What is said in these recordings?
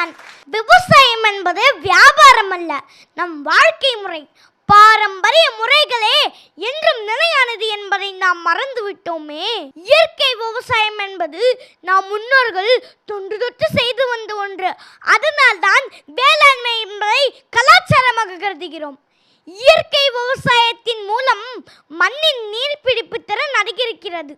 உண்மைதான். விவசாயம் என்பது வியாபாரம் அல்ல, நம் வாழ்க்கை முறை. பாரம்பரிய முறைகளே என்றும் நிலையானது என்பதை நாம் மறந்துவிட்டோமே. இயற்கை விவசாயம் என்பது நாம் முன்னோர்கள் தொன்று தொட்டு செய்து வந்த ஒன்று. அதனால்தான் வேளாண்மை என்பதை கலாச்சாரமாக கருதுகிறோம். இயற்கை விவசாயத்தின் மூலம் மண்ணின் நீர்பிடிப்பு திறன் அதிகரிக்கிறது.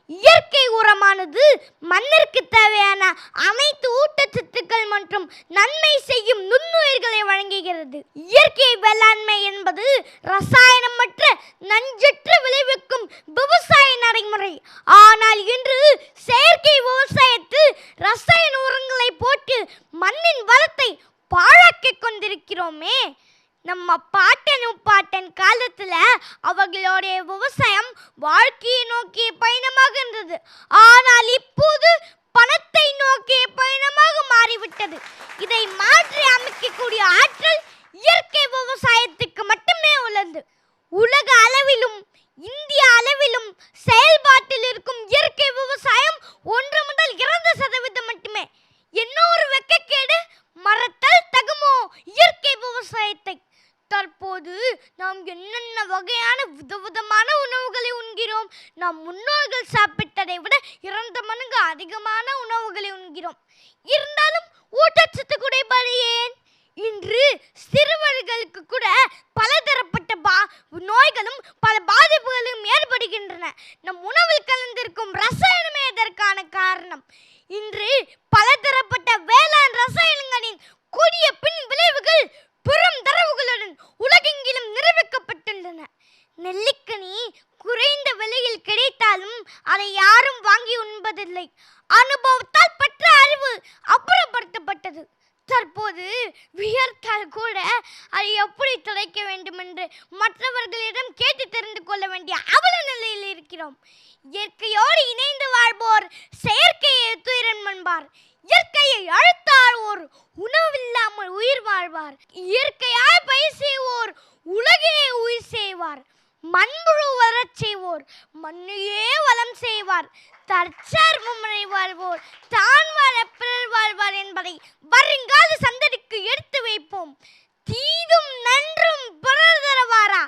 இயற்கை உரமானது மண்ணிற்கு தேவையான அனைத்து ஊட்டச்சத்துக்கள் மற்றும் நன்மை செய்யும் நுண்ணுயிர்களை வழங்குகிறது. இயற்கை வேளாண்மை என்பது ரசாயனமற்ற நஞ்சற்ற விளைவிக்கும் விவசாய நடைமுறை. ஆனால் இன்று செயற்கை விவசாயத்தில் ரசாயன உரங்களை போட்டு மண்ணின் வளத்தை பாழாக்கிக் கொண்டிருக்கிறோமே. நம்ம பாட்டன் காலத்துல அவர்களுடைய விவசாயம் வாழ்க்கையை நோக்கிய பயணமாக இருந்தது. ஆனால் இப்போது பணத்தை நோக்கிய பயணமாக மாறிவிட்டது. இதை மாற்றி அமைக்கக்கூடிய ஆற்றல் இயற்கை விவசாயத்துக்கு மட்டுமே உள்ளது. உலக அளவிலும் இந்திய அளவிலும் செயல்பாட்டில் இருக்கும் இயற்கை விவசாயம் 1 முதல் 2% மட்டுமே. என்ன ஒரு வெட்கக்கேடு! மறத்தல் தகுமோ இயற்கை விவசாயத்தை? தற்போது நாம் என்னென்ன வகையான விதவிதமான உணவுகளை உண்கிறோம். நம் முன்னோர்கள் சாப்பிட்டதை விட 2 மடங்கு அதிகமான உணவுகளை உண்கிறோம். இருந்தாலும் ஊட்டச்சத்து குறைபாடு ஏன்? இன்று சிறுவர்களுக்கு கூட பலதரப்பட்ட நோய்களும் பல பாதிப்புகளும் ஏற்படுகின்றன. நம் உணவில் கலந்திருக்கும் ரசாயனமே இதற்கான காரணம். இன்று பலதரப்பட்ட வேளாண் ரசாயனங்களின் கொடிய பின் விளைவுகள் பெரும் தரவுகளுடன் உலகெங்கிலும் நிரூபிக்கப்பட்டுள்ளன. நெல்லிக்கனி குறைந்த விலையில் கிடைத்தாலும் அதை யாரும் வாங்கி உண்பதில்லை. அனுபவத்தால் பெற்ற அறிவு அப்புறப்படுத்தப்பட்டது. தற்போது வியர்த்தால் கூட அதை எப்படி துடைக்க வேண்டும் என்று மற்றவர்களிடம் கேட்டு தெரிந்து கொள்ள வேண்டிய அவல நிலையில் இருக்கிறோம். இயற்கையோடு இணைந்து வாழ்வோர் செயற்கையை துயரம் என்பார். இயற்கையை அழுத்தாழ்வோர் உணவில்லாமல் உயிர் வாழ்வார். இயற்கையாய் பயிர் செய்வோர் உலகையே உயிர் செய்வார். மண்புழு வரச் செய்வோர் மண்ணையே வளம் செய்வார். தற்சார்பு முறை வாழ்வோர் தான் வாழ பிறர் வாழ்வார் என்பதை வருங்கால சந்ததிக்கு எடுத்து வைப்போம். தீதும் நன்றும் பிறர் தரவாரா,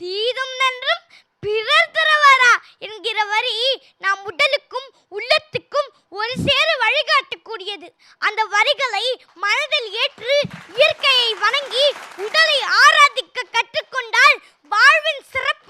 தீதும் நன்றும் பிறர் தரவாரா என்கிற வரி நாம் உடலுக்கும் உள்ளத்துக்கும் ஒரு சேர வழிகாட்டக்கூடியது. அந்த வரிகளை மனதில் ஏற்று இயற்கையை வணங்கி உடலை ஆராதிக்க கற்றுக்கொண்டால் வாழ்வின் சிறப்பு